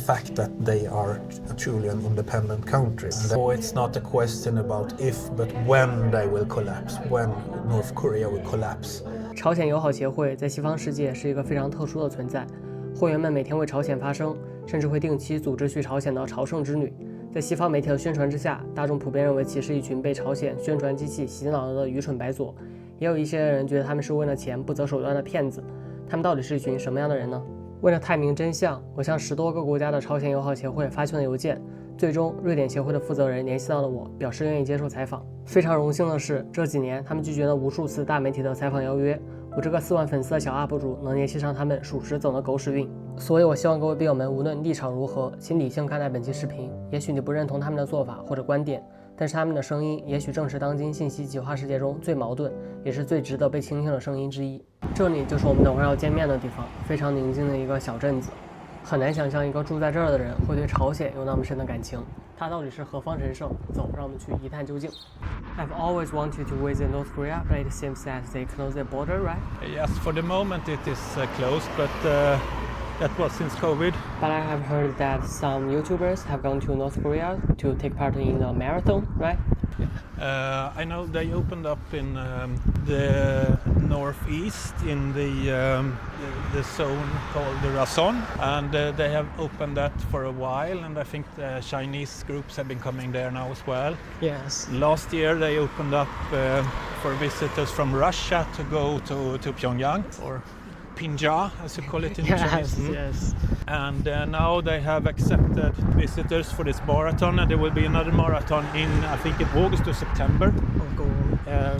fact that they are truly an independent country. So it's not a question about if, but when they will collapse, when North Korea will collapse. 朝鲜友好协会在西方世界是一个非常特殊的存在，会员们每天为朝鲜发声，甚至会定期组织去朝鲜的朝圣之旅。在西方媒体的宣传之下，大众普遍认为其是一群被朝鲜宣传机器洗脑了的愚蠢白左，也有一些人觉得他们是为了钱不择手段的骗子。他们到底是一群什么样的人呢？为了探明真相，我向10多个国家的朝鲜友好协会发去了邮件，最终瑞典协会的负责人联系到了我，表示愿意接受采访。非常荣幸的是，这几年他们拒绝了无数次大媒体的采访邀约，我这个4万粉丝的小 UP 主能联系上他们，属实走了狗屎运。所以我希望各位笔友们无论立场如何，请理性看待本期视频。也许你不认同他们的做法或者观点，但是他们的声音也许正是当今信息极化世界中最矛盾也是最值得被倾听的声音之一。这里就是我们等会儿要见面的地方，非常宁静的一个小镇子。很难想象一个住在这儿的人会对朝鲜有那么深的感情，它到底是何方神圣？走，让我们去一探究竟。I've always wanted to visit North Korea, but it seems that they closed their border, right? Yes, for the moment it is closed, but that was since COVID. But I have heard that some YouTubers have gone to North Korea to take part in a marathon, right? I know they opened up in the northeast in the zone called the Rason, and they have opened that for a while, and I think the Chinese groups have been coming there now as well. Yes. Last year they opened up for visitors from Russia to go to Pyongyang, or Pinja as you call it in Chinese. Yes. And now they have accepted visitors for this marathon, and there will be another marathon in, I think, in August or September,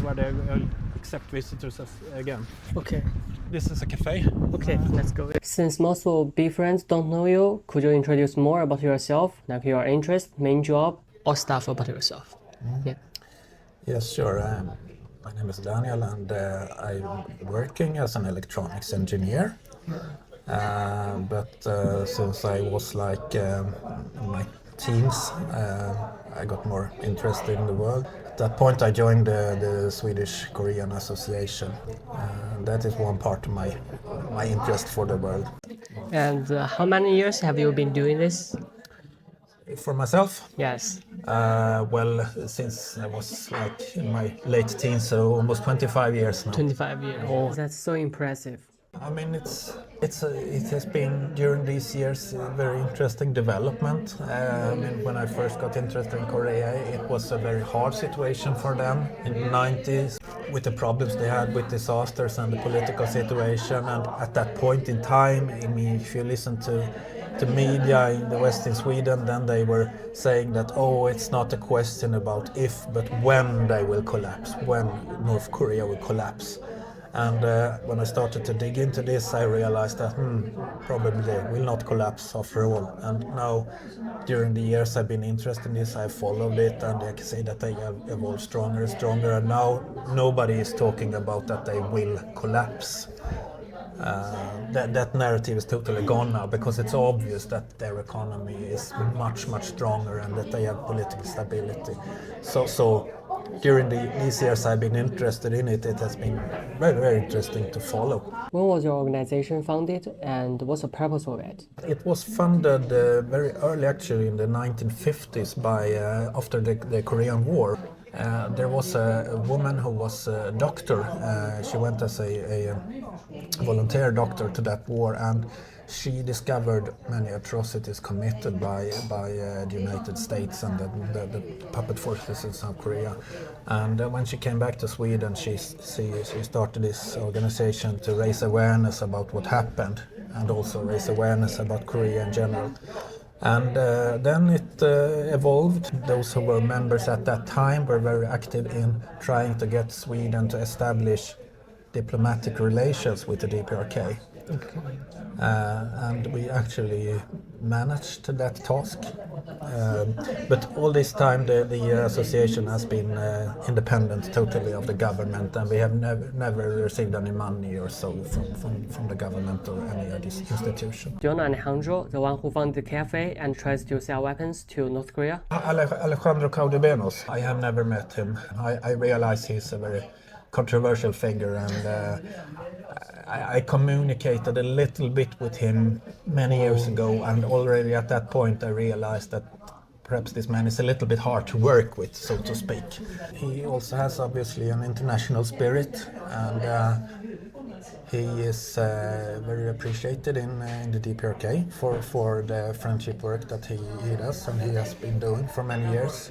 where they will accept visitors again. Okay. This is a cafe. Okay, let's go. Since most of B friends don't know you, could you introduce more about yourself, like your interest, main job, or stuff about yourself? Yeah. Yes, sure. My name is Daniel, and I'm working as an electronics engineer. But since I was like in my teens, I got more interested in the world. At that point, I joined the Swedish-Korean association. That is one part of my interest for the world. And how many years have you been doing this? For myself? Yes. Well, since I was like in my late teens, so almost 25 years now. 25 years. Oh, that's so impressive. I mean, it has been during these years a very interesting development. I mean, when I first got interested in Korea, it was a very hard situation for them in the 90s with the problems they had with disasters and the political situation. And at that point in time, I mean, if you listen to media in the West in Sweden, then they were saying that, oh, it's not a question about if, but when they will collapse, when North Korea will collapse. And when I started to dig into this, I realized that probably they will not collapse after all. And now, during the years I've been interested in this, I've followed it, and I can say that they have evolved stronger and stronger. And now nobody is talking about that they will collapse. That narrative is totally gone now, because it's obvious that their economy is much, much stronger and that they have political stability. So during these years I've been interested in it, it has been very, very interesting to follow. When was your organization founded, and what's the purpose of it? It was funded very early, actually, in the 1950s by after the Korean War. There was a woman who was a doctor. She went as a volunteer doctor to that war, and she discovered many atrocities committed by the United States and the puppet forces in South Korea. And when she came back to Sweden, she started this organization to raise awareness about what happened, and also raise awareness about Korea in general. And then it evolved. Those who were members at that time were very active in trying to get Sweden to establish diplomatic relations with the DPRK. Okay. And we actually managed that task. But all this time the association has been independent totally of the government, and we have never received any money or so from the government or any of these institutions. Do you know Alejandro, the one who founded the cafe and tries to sell weapons to North Korea? Alejandro Caudibenos. I have never met him. I realize he's a very controversial figure, and I communicated a little bit with him many years ago, and already at that point I realized that perhaps this man is a little bit hard to work with, so to speak. He also has obviously an international spirit, and he is very appreciated in the DPRK for the friendship work that he does, and he has been doing for many years.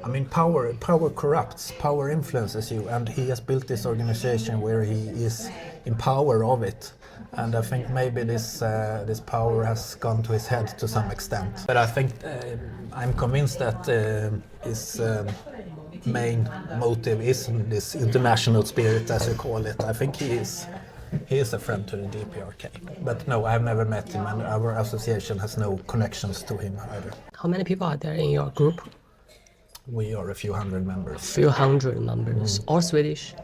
I mean, power corrupts, power influences you, and he has built this organization where he is in power of it. And I think maybe this power has gone to his head to some extent. But I think I'm convinced that his main motive is this international spirit, as you call it. I think he is a friend to the DPRK. But no, I've never met him, and our association has no connections to him either. How many people are there in your group? We are a few hundred members. Few hundred members. All Swedish?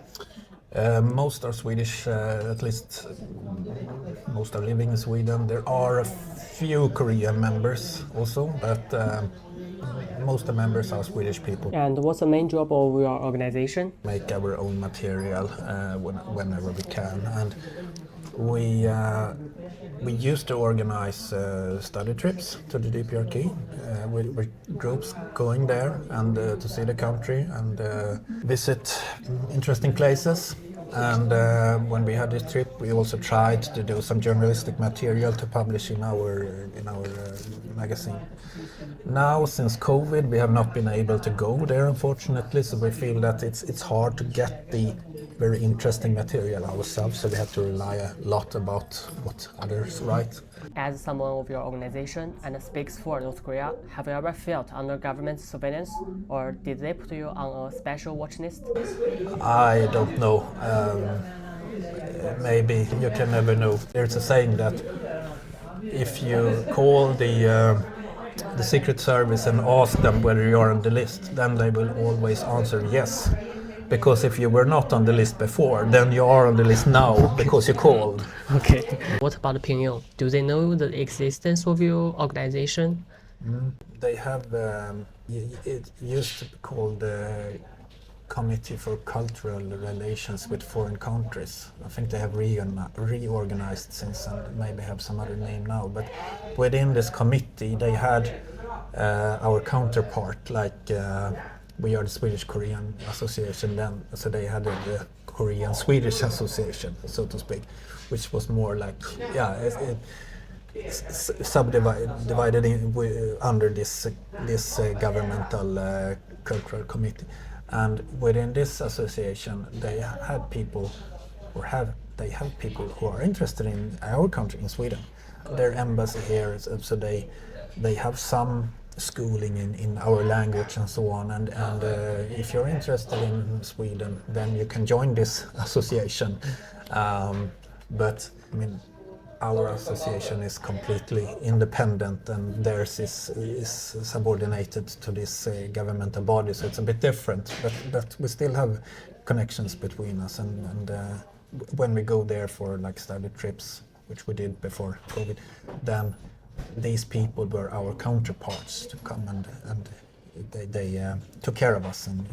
Most are Swedish, at least most are living in Sweden. There are a few Korean members also, but most of the members are Swedish people. And what's the main job of your organization? Make our own material whenever we can, and we used to organize study trips to the DPRK with groups going there and to see the country and visit interesting places. And when we had this trip, we also tried to do some journalistic material to publish in our magazine. Now, since COVID, we have not been able to go there, unfortunately, so we feel that it's hard to get the very interesting material ourselves, so we have to rely a lot about what others write. As someone of your organization and speaks for North Korea, have you ever felt under government surveillance, or did they put you on a special watch list? I don't know. Maybe, you can never know. There's a saying that if you call the Secret Service and ask them whether you're on the list, then they will always answer yes. Because if you were not on the list before, then you are on the list now because you called. Okay. What about Pyongyang? Do they know the existence of your organization? They have, it used to be called the Committee for Cultural Relations with Foreign Countries. I think they have reorganized since and maybe have some other name now. But within this committee, they had our counterpart, like we are the Swedish-Korean Association then, so they had the Korean-Swedish Association, so to speak, which was more like, subdivided under this governmental cultural committee. And within this association, they had people, they have people who are interested in our country, in Sweden. Their embassy here, so they have some schooling in our language and so on, and if you're interested in Sweden, then you can join this association. But I mean, our association is completely independent, and theirs is subordinated to this governmental body, so it's a bit different. But we still have connections between us, and when we go there for like study trips, which we did before COVID, then these people were our counterparts to come and they took care of us and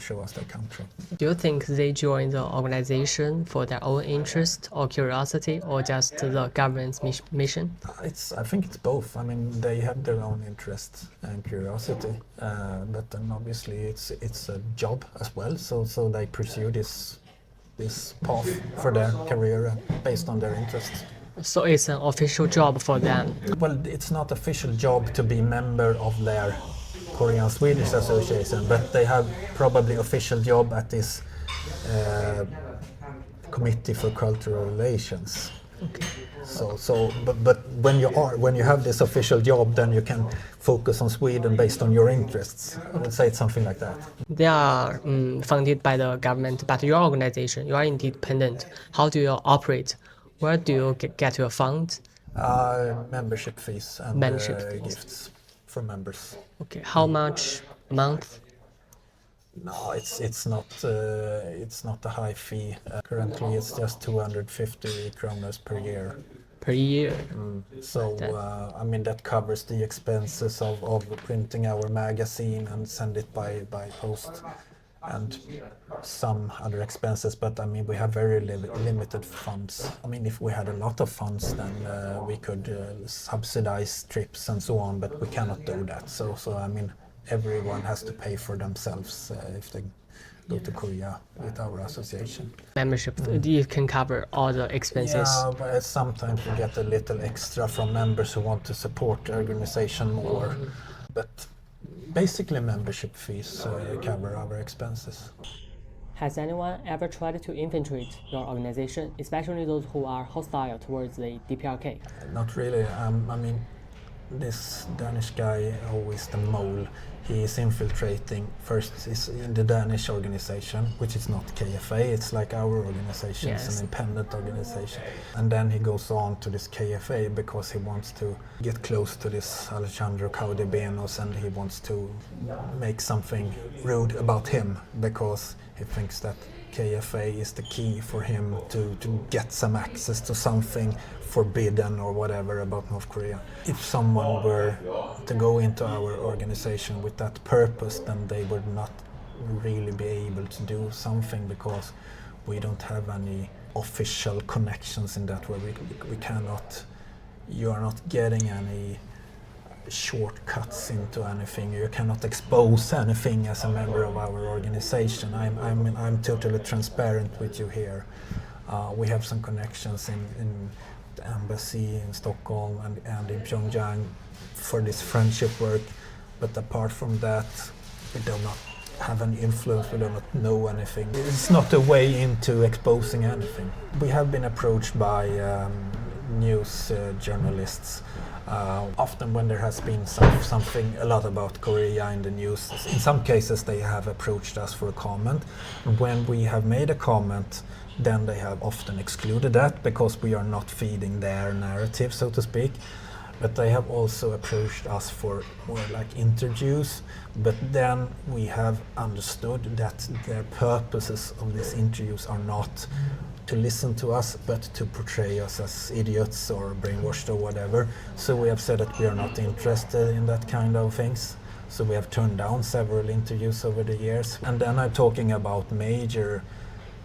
show us their country. Do you think they joined the organization for their own interest or curiosity, or just the government's mission? I think it's both. I mean, they have their own interest and curiosity, but then obviously it's a job as well. So they pursue this path for their career based on their interests. So it's an official job for them? Well, it's not official job to be member of their Korean-Swedish Association, but they have probably official job at this Committee for Cultural Relations. Okay. But when you have this official job, then you can focus on Sweden based on your interests. I would say it's something like that. They are funded by the government, but your organization, you are independent. How do you operate? Where do you get your funds? Membership fees and gifts from members. Okay, how much a month? No, it's not a high fee. Currently, it's just 250 kronor per year. Per year? I mean, that covers the expenses of printing our magazine and send it by post. and some other expenses, but I mean we have very limited funds. I mean if we had a lot of funds then we could subsidize trips and so on, but we cannot do that. So I mean everyone has to pay for themselves if they go to Korea with our association. Membership, you can cover all the expenses. Yeah, but sometimes we get a little extra from members who want to support the organization more, but basically membership fees cover our expenses. Has anyone ever tried to infiltrate your organization, especially those who are hostile towards the DPRK? Not really. I mean, this Danish guy who is the mole, he is infiltrating first is in the Danish organization, which is not KFA, it's like our organization, Yes. It's an independent organization. And then he goes on to this KFA because he wants to get close to this Alejandro Caudebenos and he wants to make something rude about him because he thinks that KFA is the key for him to get some access to something forbidden or whatever about North Korea. If someone were to go into our organization with that purpose, then they would not really be able to do something because we don't have any official connections in that way. We cannot, you are not getting any shortcuts into anything. You cannot expose anything as a member of our organization. I'm totally transparent with you here. We have some connections in the embassy in Stockholm and in Pyongyang for this friendship work, but apart from that, we do not have any influence, we do not know anything. It's not a way into exposing anything. We have been approached by news journalists often when there has been something a lot about Korea in the news. In some cases they have approached us for a comment. When we have made a comment, then they have often excluded that because we are not feeding their narrative, so to speak. But they have also approached us for more like interviews, but then we have understood that their purposes of these interviews are not to listen to us, but to portray us as idiots or brainwashed or whatever. So we have said that we are not interested in that kind of things. So we have turned down several interviews over the years. And then I'm talking about major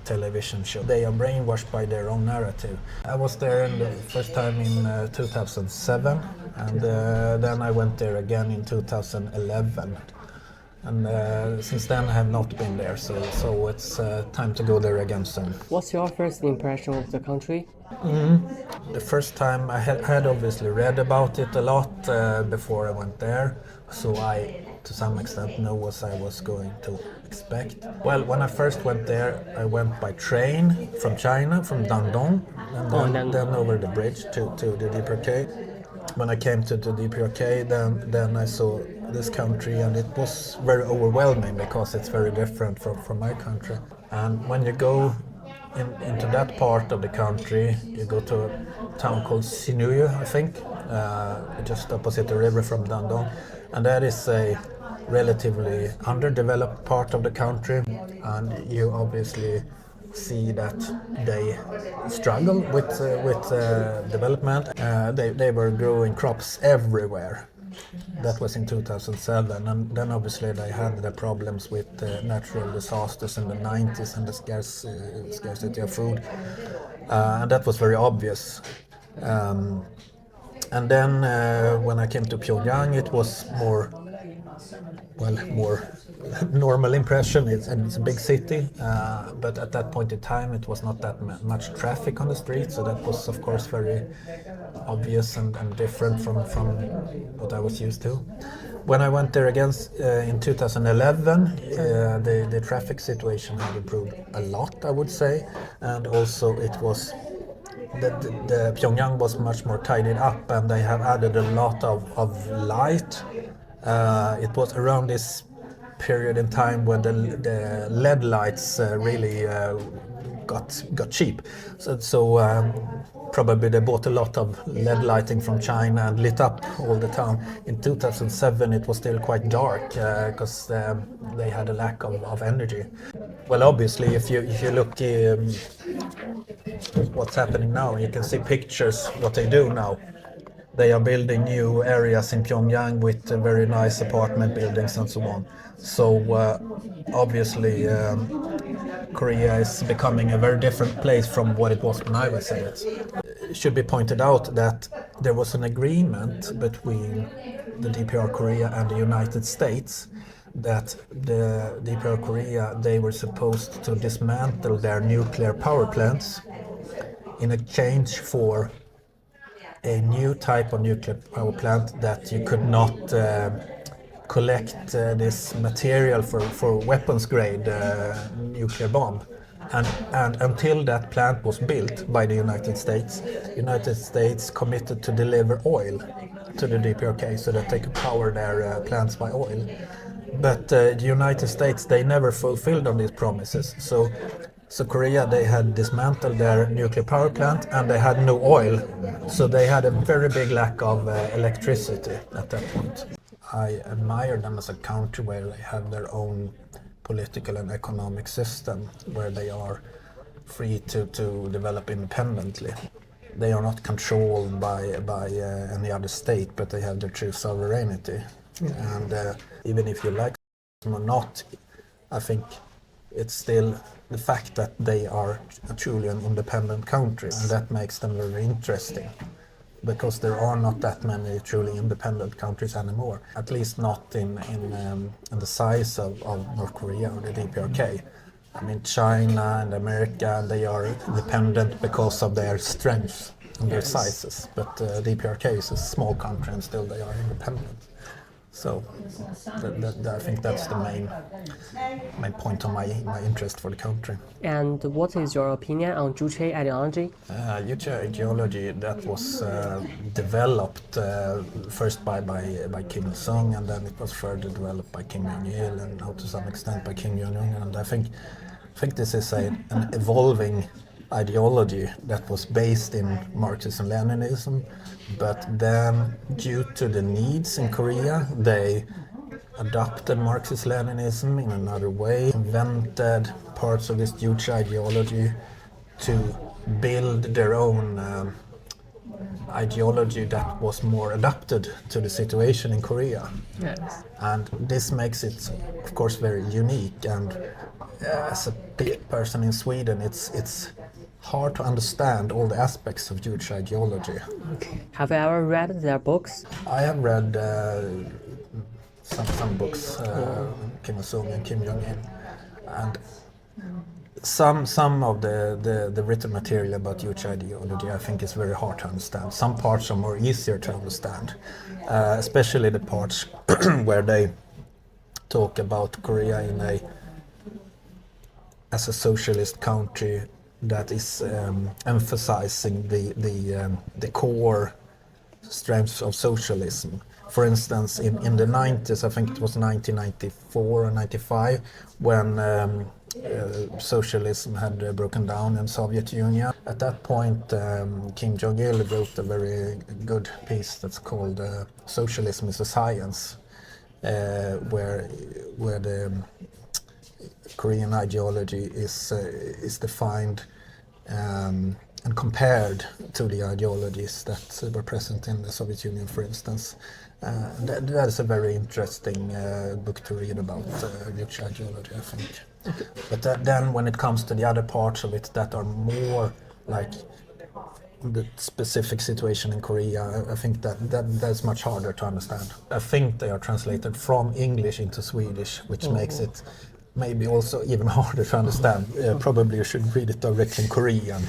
television show. They are brainwashed by their own narrative. I was there in the first time in 2007, and then I went there again in 2011. And since then I have not been there, so it's time to go there again soon. What's your first impression of the country? The first time I had obviously read about it a lot before I went there, so I to some extent know what I was going to expect. Well, when I first went there, I went by train from China, from Dandong, and then over the bridge to the DPRK. When I came to the DPRK, then I saw this country, and it was very overwhelming because it's very different from my country. And when you go into that part of the country, you go to a town called Sinuiju, I think, just opposite the river from Dandong, and that is a relatively underdeveloped part of the country, and you obviously see that they struggle with development. They were growing crops everywhere. That was in 2007, and then obviously they had the problems with natural disasters in the 90s and the scarcity of food, and that was very obvious. And then when I came to Pyongyang, it was more normal impression. It's a big city, but at that point in time it was not that much traffic on the street, so that was of course very obvious and different from what I was used to. When I went there again in 2011, the traffic situation had improved a lot, I would say, and also it was the Pyongyang was much more tidied up, and they have added a lot of light. It was around this period in time when the LED lights really got cheap. So probably they bought a lot of LED lighting from China and lit up all the town. In 2007 it was still quite dark because they had a lack of energy. Well, obviously if you look what's happening now, you can see pictures what they do now. They are building new areas in Pyongyang with very nice apartment buildings and so on. So obviously Korea is becoming a very different place from what it was when I was in it. It should be pointed out that there was an agreement between the DPR Korea and the United States that the DPR Korea, they were supposed to dismantle their nuclear power plants in exchange for a new type of nuclear power plant that you could not collect this material for weapons grade nuclear bomb. And until that plant was built by the United States committed to deliver oil to the DPRK so that they could power their plants by oil. But the United States, they never fulfilled on these promises. So Korea, they had dismantled their nuclear power plant and they had no oil. So they had a very big lack of electricity at that point. I admire them as a country where they have their own political and economic system, where they are free to develop independently. They are not controlled by any other state, but they have their true sovereignty. And even if you like them or not, I think it's still the fact that they are truly an independent country, and that makes them very interesting, because there are not that many truly independent countries anymore, at least not in the size of North Korea or the DPRK. I mean, China and America, they are independent because of their strength and their sizes, but DPRK is a small country and still they are independent. So I think that's the main point of my interest for the country. And what is your opinion on Juche ideology? Juche ideology, that was developed first by Kim Il-sung, and then it was further developed by Kim Jong-il, and to some extent by Kim Jong-un. And I think this is an evolving ideology that was based in Marxism-Leninism, but then due to the needs in Korea, they adopted Marxist-Leninism in another way, invented parts of this huge ideology to build their own ideology that was more adapted to the situation in Korea. Yes. And this makes it, of course, very unique. And as a person in Sweden, it's hard to understand all the aspects of Juche ideology. Okay. Have you ever read their books? I have read some books, Kim Il-sung and Kim Jong-il, and some of the written material about Juche ideology I think is very hard to understand. Some parts are more easier to understand, especially the parts where they talk about Korea as a socialist country that is emphasizing the core strengths of socialism. For instance, in the 90s, I think it was 1994 or 95, when socialism had broken down in Soviet Union. At that point, Kim Jong-il wrote a very good piece that's called "Socialism is a Science," where the Korean ideology is defined and compared to the ideologies that were present in the Soviet Union, for instance. That is a very interesting book to read about Juche ideology, I think. Okay. But then when it comes to the other parts of it that are more like the specific situation in Korea, I think that's much harder to understand. I think they are translated from English into Swedish, which makes it maybe also even harder to understand. Probably you should read it directly in Korean.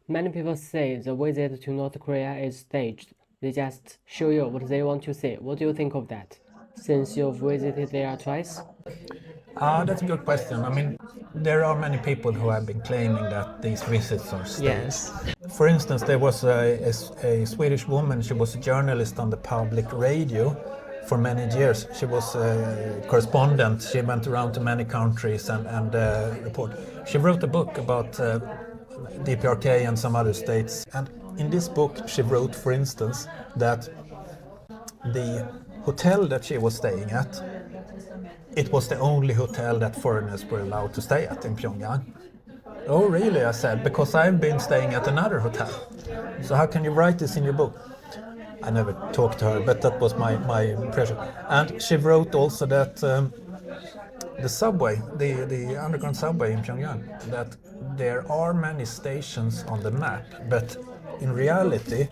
Many people say the visit to North Korea is staged. They just show you what they want to see. What do you think of that, since you've visited there twice? That's a good question. I mean, there are many people who have been claiming that these visits are staged. Yes. For instance, there was a Swedish woman. She was a journalist on the public radio for many years. She was a correspondent. She went around to many countries and reported. She wrote a book about DPRK and some other states. And in this book, she wrote, for instance, that the hotel that she was staying at, it was the only hotel that foreigners were allowed to stay at in Pyongyang. Oh, really? I said, because I've been staying at another hotel. So how can you write this in your book? I never talked to her, but that was my impression. And she wrote also that the subway, the underground subway in Pyongyang, that there are many stations on the map, but in reality,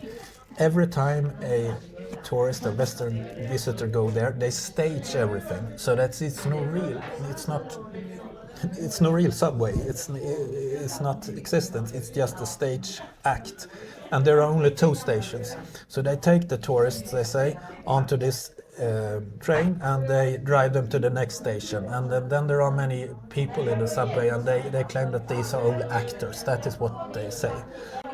every time a tourist or Western visitor go there, they stage everything, so that it's no real subway. It's not existent. It's just a stage act, and there are only 2 stations. So they take the tourists, they say, onto this train, and they drive them to the next station. And then there are many people in the subway, and they claim that these are only actors. That is what they say.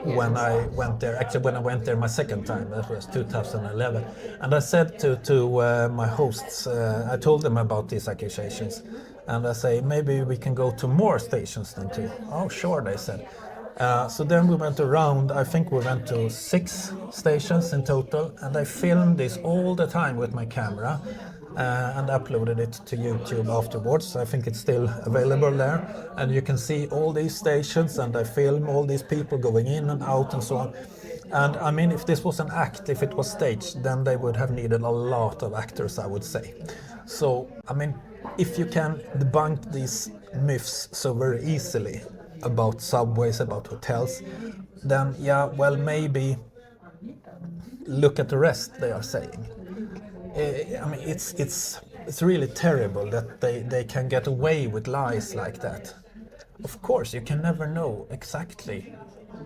When I went there, actually when I went there my second time, that was 2011, and I said to my hosts, I told them about these accusations, and I say, maybe we can go to more stations than 2. Oh, sure, they said. So then we went around, I think we went to 6 stations in total, and I filmed this all the time with my camera and uploaded it to YouTube afterwards. I think it's still available there, and you can see all these stations, and I film all these people going in and out and so on. And I mean, if this was an act, if it was staged, then they would have needed a lot of actors, I would say. So, I mean, if you can debunk these myths so very easily about subways, about hotels, then yeah, well, maybe look at the rest they are saying. I mean, it's really terrible that they can get away with lies like that. Of course, you can never know exactly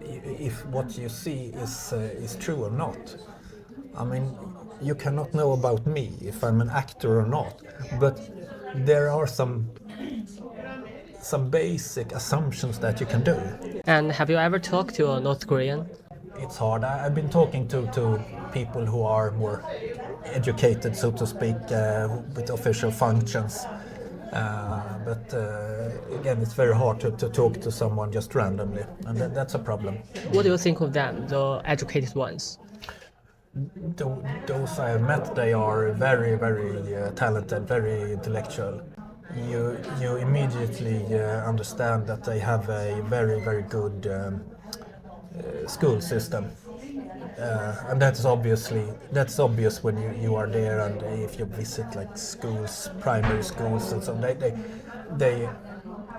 if what you see is true or not. I mean, you cannot know about me if I'm an actor or not, but there are some basic assumptions that you can do. And have you ever talked to a North Korean? It's hard. I've been talking to people who are more educated, so to speak, with official functions. But again, it's very hard to talk to someone just randomly, and that's a problem. What do you think of them, the educated ones? Those I have met, they are very, very talented, very intellectual. You immediately understand that they have a very, very good school system, and that's obvious when you are there, and if you visit like schools, primary schools, and so they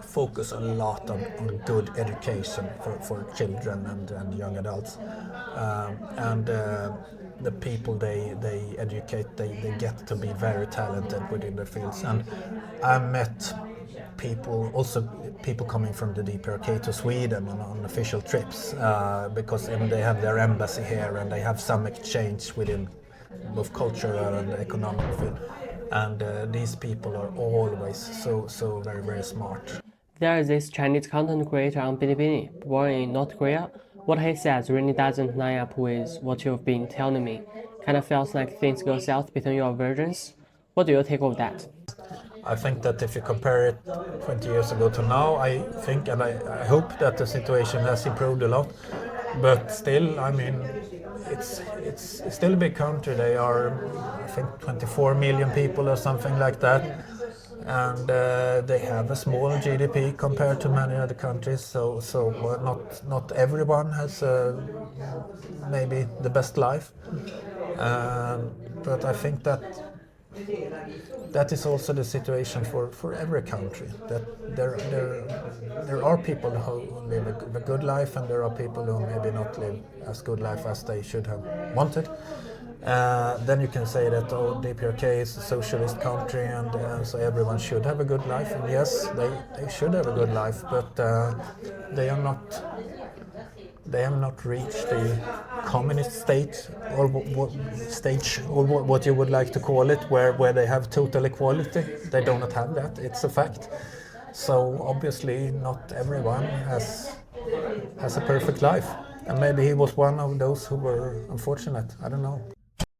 focus a lot on good education for children and young adults, and the people they educate, they get to be very talented within their fields. And I met people coming from the DPRK to Sweden on official trips, because they have their embassy here, and they have some exchange within both cultural and economic field. And these people are always so very, very smart. There is this Chinese content creator on Bilibili, born in North Korea. What he says really doesn't line up with what you've been telling me. Kind of feels like things go south between your versions. What do you take of that? I think that if you compare it 20 years ago to now, I think and I hope that the situation has improved a lot. But still, I mean, it's still a big country. They are, I think, 24 million people or something like that. And they have a small GDP compared to many other countries, so not everyone has maybe the best life, but I think that is also the situation for every country. That there are people who live a good life, and there are people who maybe not live as good life as they should have wanted. Then you can say that DPRK is a socialist country, and so everyone should have a good life. And yes, they should have a good life, but they have not reached the communist state or what you would like to call it, where they have total equality. They do not have that. It's a fact. So obviously, not everyone has a perfect life, and maybe he was one of those who were unfortunate. I don't know.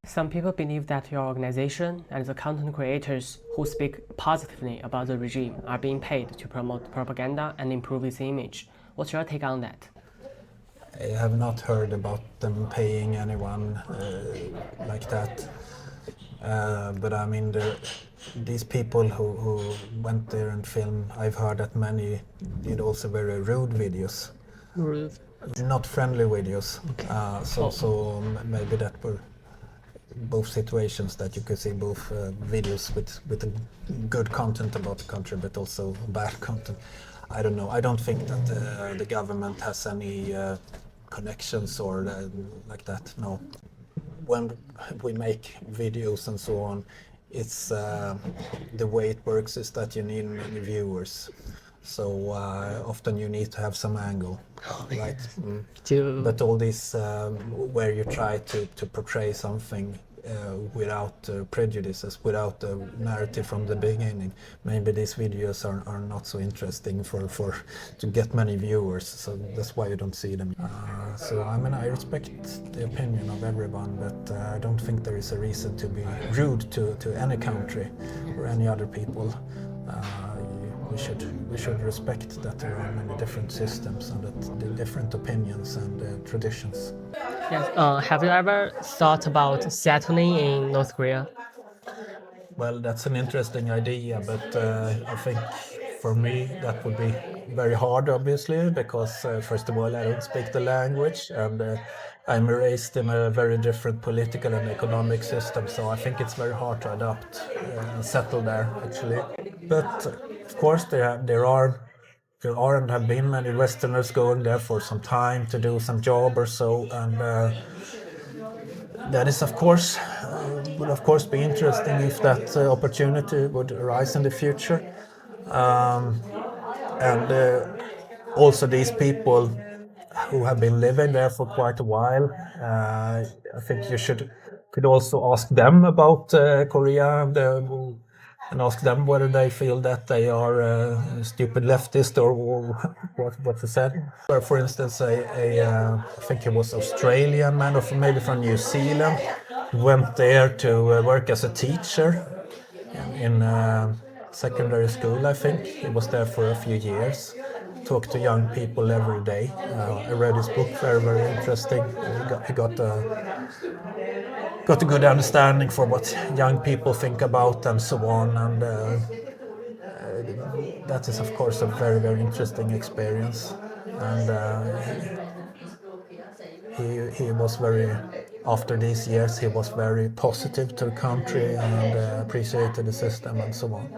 Some people believe that your organization and the content creators who speak positively about the regime are being paid to promote propaganda and improve its image. What's your take on that? I have not heard about them paying anyone like that. But I mean, these people who went there and filmed, I've heard that many did also very rude videos. Rude? Not friendly videos. Okay. So maybe that were both situations, that you could see both videos with a good content about the country, but also bad content. I don't know. I don't think that the government has any connections or like that. No. When we make videos and so on, it's the way it works is that you need many viewers. So often you need to have some angle, right? But all this where you try to portray something without prejudices, without the narrative from the beginning, maybe these videos are not so interesting for to get many viewers. So that's why you don't see them. So I mean, I respect the opinion of everyone, but I don't think there is a reason to be rude to any country or any other people. We should respect that there are many different systems and that the different opinions and traditions. Yes. Have you ever thought about settling in North Korea? Well, that's an interesting idea, but I think for me that would be very hard, obviously, because first of all, I don't speak the language, and I'm raised in a very different political and economic system, so I think it's very hard to adapt and settle there, actually. But of course, there are and have been many Westerners going there for some time to do some job or so, and that is, of course, would of course be interesting if that opportunity would arise in the future. And also these people who have been living there for quite a while, I think you could also ask them about Korea and ask them whether they feel that they are stupid leftist or what you said. For instance, I think he was Australian man or maybe from New Zealand, went there to work as a teacher in secondary school, I think. He was there for a few years, talked to young people every day. I read his book, very, very interesting. He got a good understanding for what young people think about and so on, and that is of course a very, very interesting experience. And he was after these years, he was very positive to the country and appreciated the system and so on.